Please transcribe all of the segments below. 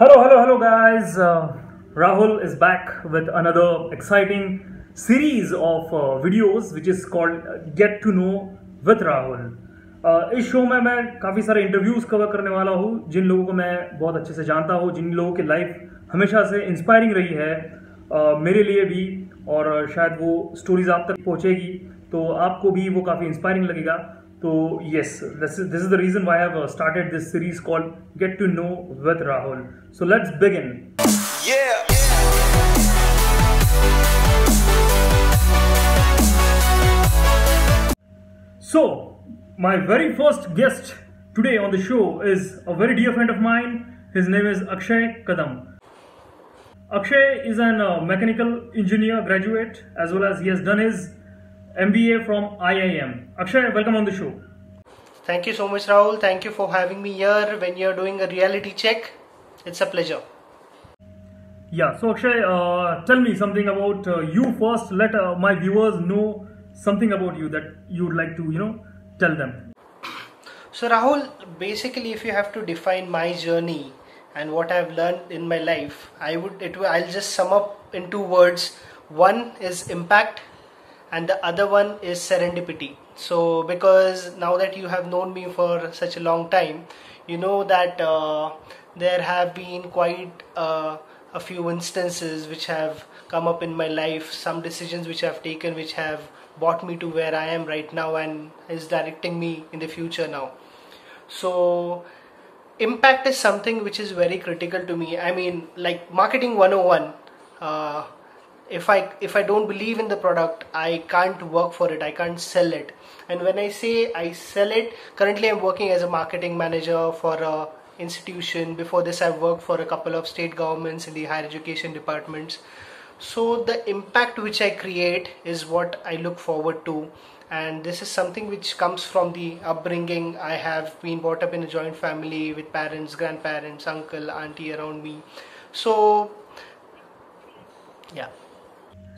Hello, guys. Rahul is back with another exciting series of videos which is called Get to Know with Rahul. इस show में मैं काफ़ी सारे interviews cover करने वाला हूँ जिन लोगों को मैं बहुत अच्छे से जानता हूँ, जिन लोगों की लाइफ हमेशा से इंस्पायरिंग रही है मेरे लिए भी, और शायद वो स्टोरीज आप तक पहुँचेगी तो आपको भी वो काफ़ी इंस्पायरिंग लगेगा. So yes, this is the reason why I have started this series called Get to Know with Rahul. So let's begin. Yeah. So my very first guest today on the show is a very dear friend of mine. His name is Akshay Kadam. Akshay is an mechanical engineer graduate, as well as he has done his MBA from IIM. Akshay, welcome on the show. Thank you so much, Rahul. Thank you for having me here when you're doing a reality check. It's a pleasure. Yeah, so Akshay, tell me something about you first. Let my viewers know something about you that you would like to, tell them. So Rahul, basically if you have to define my journey and what I've learned in my life, I'll just sum up in 2 words. One is impact, and the other one is serendipity. So because now that you have known me for such a long time, you know that there have been quite a few instances which have come up in my life, some decisions which I've taken which have brought me to where I am right now and is directing me in the future now. So impact is something which is very critical to me. I mean, like marketing 101, if I don't believe in the product, I can't work for it, I can't sell it. And when I say I sell it, currently I'm working as a marketing manager for a institution. Before this I've worked for a couple of state governments in the higher education departments. So the impact which I create is what I look forward to, and this is something which comes from the upbringing. I have been brought up in a joint family with parents, grandparents, uncle, auntie around me. So yeah.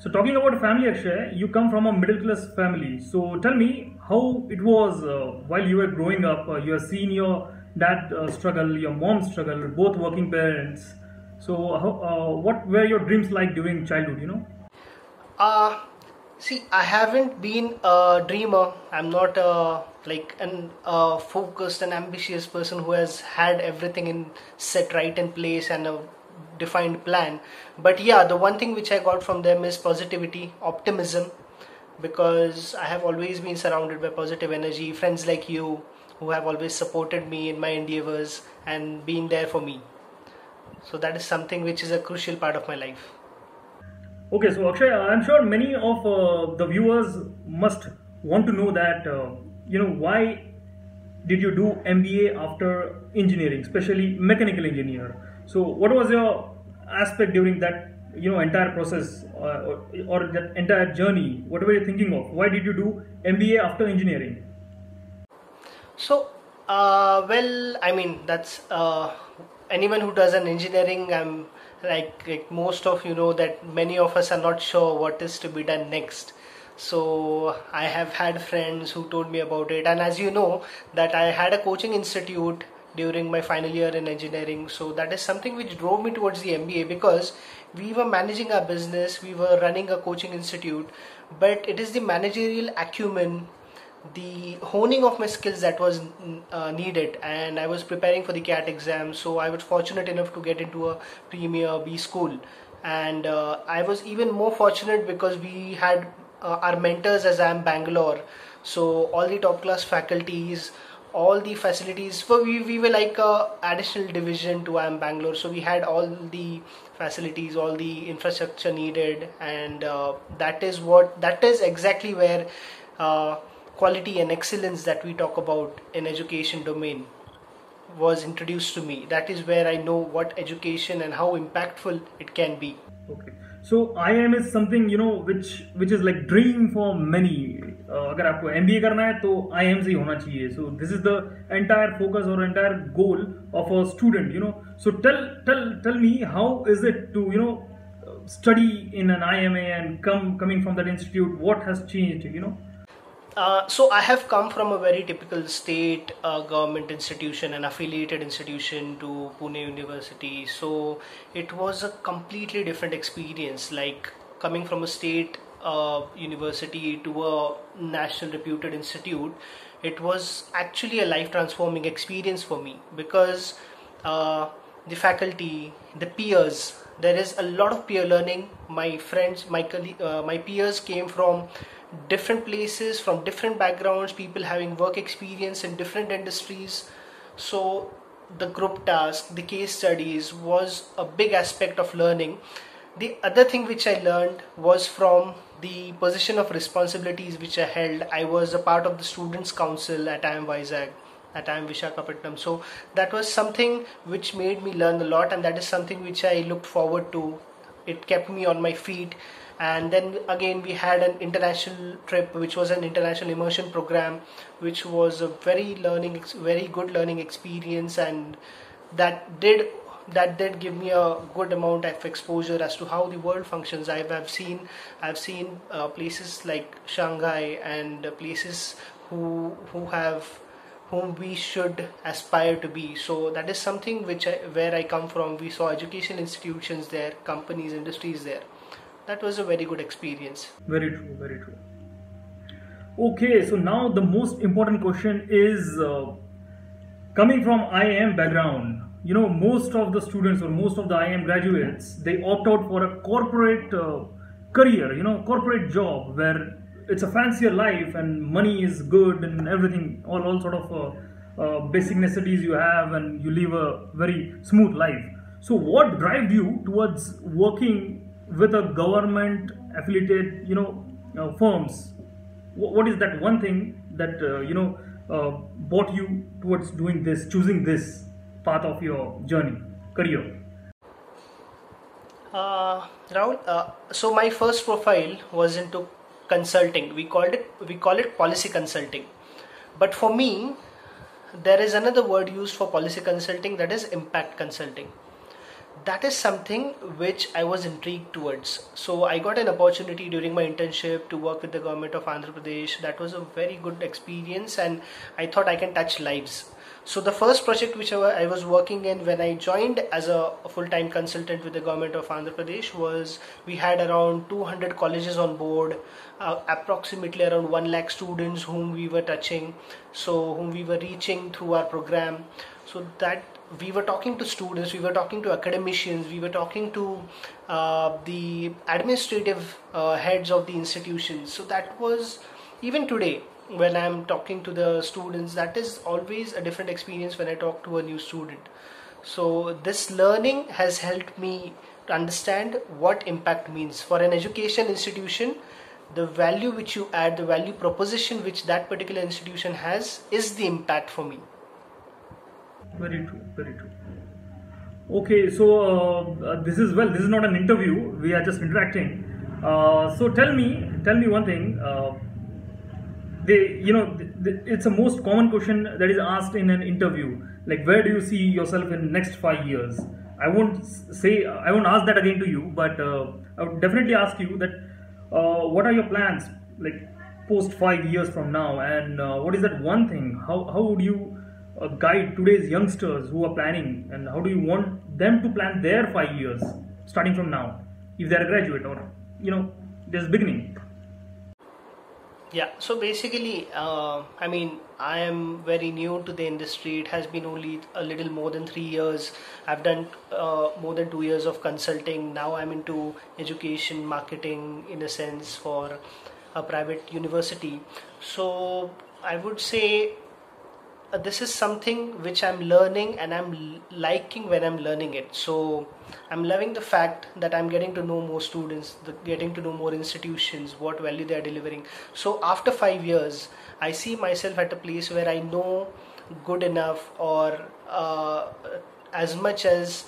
So talking about family, Akshay, you come from a middle class family. So tell me how it was while you were growing up. You have seen your dad struggle, your mom struggle, both working parents. So what were your dreams like during childhood, See, I haven't been a dreamer. I'm not like a focused and ambitious person who has had everything set right in place and a defined plan. But yeah, the one thing which I got from them is positivity, optimism, because I have always been surrounded by positive energy, friends like you who have always supported me in my endeavors and been there for me. So that is something which is a crucial part of my life. Okay, so Akshay, I'm sure many of the viewers must want to know that, why did you do MBA after engineering, especially mechanical engineer? So what was your aspect during that, entire process or that entire journey? What were you thinking of? Why did you do MBA after engineering? So, well, I mean, that's anyone who does an engineering, like most of you know that many of us are not sure what is to be done next. So I have had friends who told me about it, and as you know that I had a coaching institute during my final year in engineering. So that is something which drove me towards the MBA, because we were managing our business, we were running a coaching institute, but it is the managerial acumen, the honing of my skills that was needed. And I was preparing for the CAT exam, so I was fortunate enough to get into a premier B school, and I was even more fortunate because we had our mentors as IIM Bangalore, so all the top class faculties, all the facilities. So we were like a additional division to IIM Bangalore, so we had all the facilities, all the infrastructure needed, and that is exactly where quality and excellence that we talk about in education domain was introduced to me. That is where I know what education and how impactful it can be. Okay, so IIM is something which is like dream for many. अगर आपको MBA करना है तो IIM से ही होना चाहिए. So this is the entire focus or entire goal of a student. So tell me, how is it to study in an IMA and coming from that institute? What has changed? So I have come from a very typical state government institution, an affiliated institution to Pune University. So it was a completely different experience, like coming from a state university to a national reputed institute. It was actually a life transforming experience for me because the faculty, the peers, there is a lot of peer learning. My friends, my peers came from different places, from different backgrounds, people having work experience in different industries. So the group task, the case studies was a big aspect of learning. The other thing which I learned was from the position of responsibilities which I held. I was a part of the students council at IIM Vizag, at IIM Visakhapatnam. So that was something which made me learn a lot, and that is something which I looked forward to. It kept me on my feet. And then again we had an international trip, which was an international immersion program, which was a very good learning experience, and that did give me a good amount of exposure as to how the world functions. I've seen places like Shanghai, and places whom we should aspire to be. So that is something where I come from. We saw education institutions there, companies, industries there. That was a very good experience. Very true, very true. Okay, so now the most important question is coming from IIM background. You know, most of the students or most of the IIM graduates, they opt out for a corporate career, corporate job where it's a fancier life and money is good and everything, all sort of basic necessities you have, and you live a very smooth life. So what drives you towards working with a government affiliated firms? What is that one thing that brought you towards choosing this path of your journey, career? Rahul, so my first profile was into consulting. We call it policy consulting, but for me there is another word used for policy consulting, that is impact consulting. That is something which I was intrigued towards. So I got an opportunity during my internship to work with the government of Andhra Pradesh. That was a very good experience, and I thought I can touch lives. So the first project which I was working in when I joined as a full-time consultant with the government of Andhra Pradesh was, we had around 200 colleges on board, approximately around 1 lakh students whom we were touching, so whom we were reaching through our program. So that we were talking to students, we were talking to academicians, we were talking to the administrative heads of the institutions. So that was, even today when I'm talking to the students, that is always a different experience when I talk to a new student. So this learning has helped me to understand what impact means for an education institution. The value which you add, the value proposition which that particular institution has, is the impact for me. Very true, very true. Okay, so this is not an interview, we are just interacting. So tell me one thing. It's a most common question that is asked in an interview, like, where do you see yourself in next 5 years? I won't ask that again to you, but I would definitely ask you that what are your plans, like, post 5 years from now, and what is that one thing? How would you guide today's youngsters who are planning, and how do you want them to plan their 5 years starting from now, if they're a graduate or just beginning? Yeah, so basically, I am very new to the industry. It has been only a little more than 3 years. I've done more than 2 years of consulting. Now I'm into education, marketing, in a sense, for a private university. So I would say this is something which I'm learning, and I'm liking when I'm learning it. So I'm loving the fact that I'm getting to know more students, getting to know more institutions, what value they are delivering. So after 5 years, I see myself at a place where I know good enough, or as much as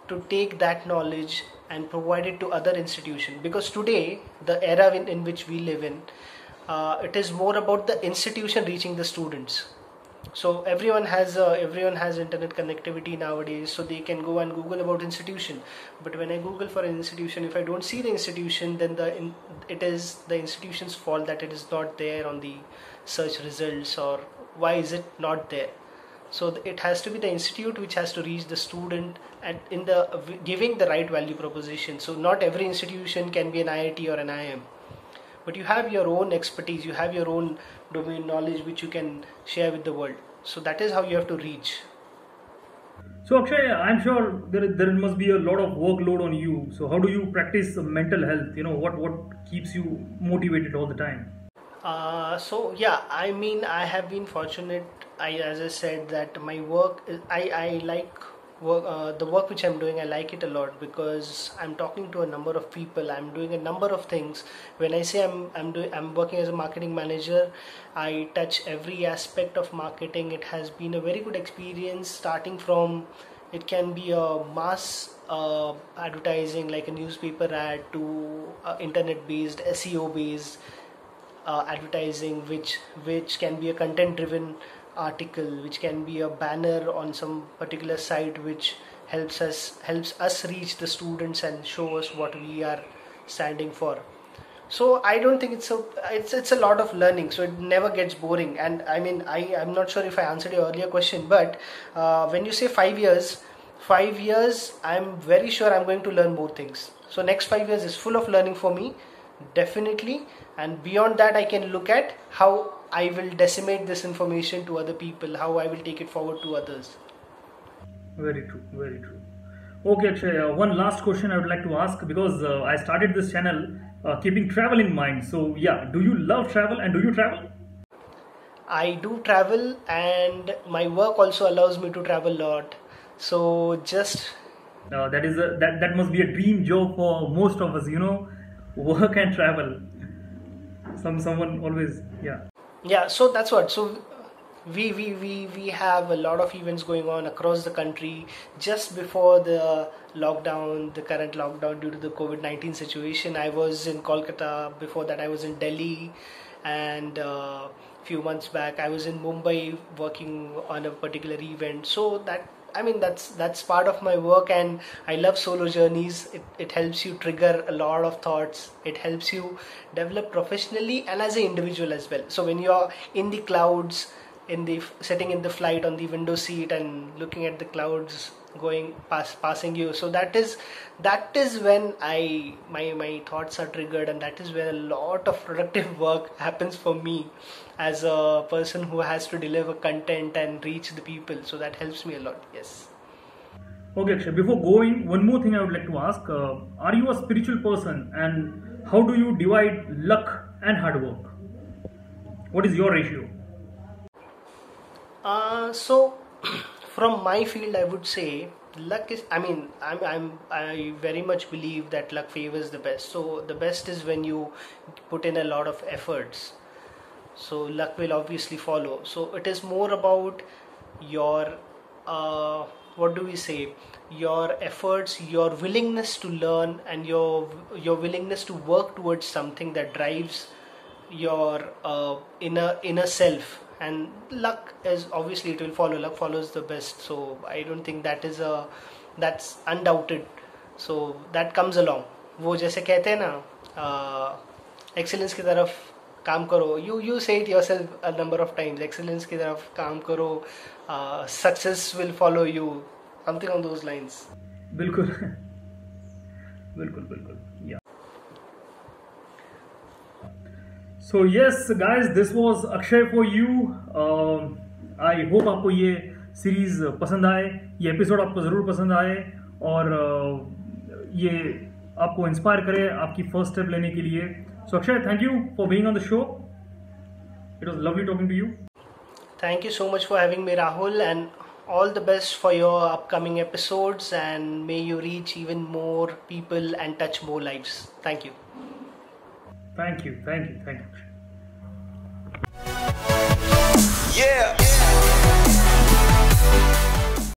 to take that knowledge and provide it to other institutions. Because today, the era in which we live in, it is more about the institution reaching the students. So everyone has internet connectivity nowadays, so they can go and Google about institution. But when I Google for an institution, if I don't see the institution, then it is the institution's fault that it is not there on the search results, or why is it not there? So it has to be the institute which has to reach the student and in the giving the right value proposition. So not every institution can be an IIT or an IIM, but you have your own expertise, you have your own domain knowledge which you can share with the world. So that is how you have to reach. So Akshay, I'm sure there must be a lot of workload on you. So how do you practice mental health? What keeps you motivated all the time? So yeah, I mean, I have been fortunate. As I said, that my work, I like work. The work which I'm doing, I like it a lot because I'm talking to a number of people. I'm doing a number of things. When I say I'm working as a marketing manager, I touch every aspect of marketing. It has been a very good experience, starting from, it can be a mass advertising like a newspaper ad, to internet based, SEO based advertising, which can be a content driven article, which can be a banner on some particular site, which helps us reach the students and show us what we are standing for. So I don't think it's a lot of learning, so it never gets boring. And I mean, I'm not sure if I answered your earlier question, but when you say 5 years, I'm very sure I'm going to learn more things. So next 5 years is full of learning for me, definitely. And beyond that, I can look at how I will disseminate this information to other people, how I will take it forward to others. Very true, very true. Okay, Akshay, one last question I would like to ask, because I started this channel keeping travel in mind. So yeah, do you love travel and do you travel? I do travel, and my work also allows me to travel a lot. So just that must be a dream job for most of us, work and travel. Someone always, yeah. So that's what. So we have a lot of events going on across the country. Just before the lockdown, the current lockdown due to the COVID-19 situation, I was in Kolkata. Before that, I was in Delhi, and few months back I was in Mumbai working on a particular event. So that's part of my work, and I love solo journeys. It helps you trigger a lot of thoughts. It helps you develop professionally and as an individual as well. So when you're in the clouds, sitting in the flight on the window seat and looking at the clouds going passing you, so that is when my thoughts are triggered, and that is where a lot of productive work happens for me as a person who has to deliver content and reach the people. So that helps me a lot. Yes. Okay, Akshay, before going, one more thing I would like to ask. Are you a spiritual person, and how do you divide luck and hard work? What is your ratio? So from my field, I would say luck is, I very much believe that luck favors the best. So the best is when you put in a lot of efforts. So luck will obviously follow. So it is more about your your efforts, your willingness to learn, and your willingness to work towards something that drives your inner self. And luck is obviously, it will follow. Luck follows the best. So I don't think that's undoubted. So that comes along. वो जैसे कहते हैं ना, excellence की तरफ काम करो. You say it yourself a number of times. Excellence की तरफ काम करो. Success will follow you. Something on those lines. बिल्कुल बिल्कुल. Yeah. So yes guys, this was Akshay for you. I hope आपको ये सीरीज पसंद आए, ये एपिसोड आपको ज़रूर पसंद आए, और ये आपको इंस्पायर करे आपकी फर्स्ट स्टेप लेने के लिए. So Akshay, thank you for being on the show. It was lovely talking to you. Thank you so much for having me, Rahul, and all the best for your upcoming episodes, and may you reach even more people and touch more lives. Thank you. Thank you. Yeah.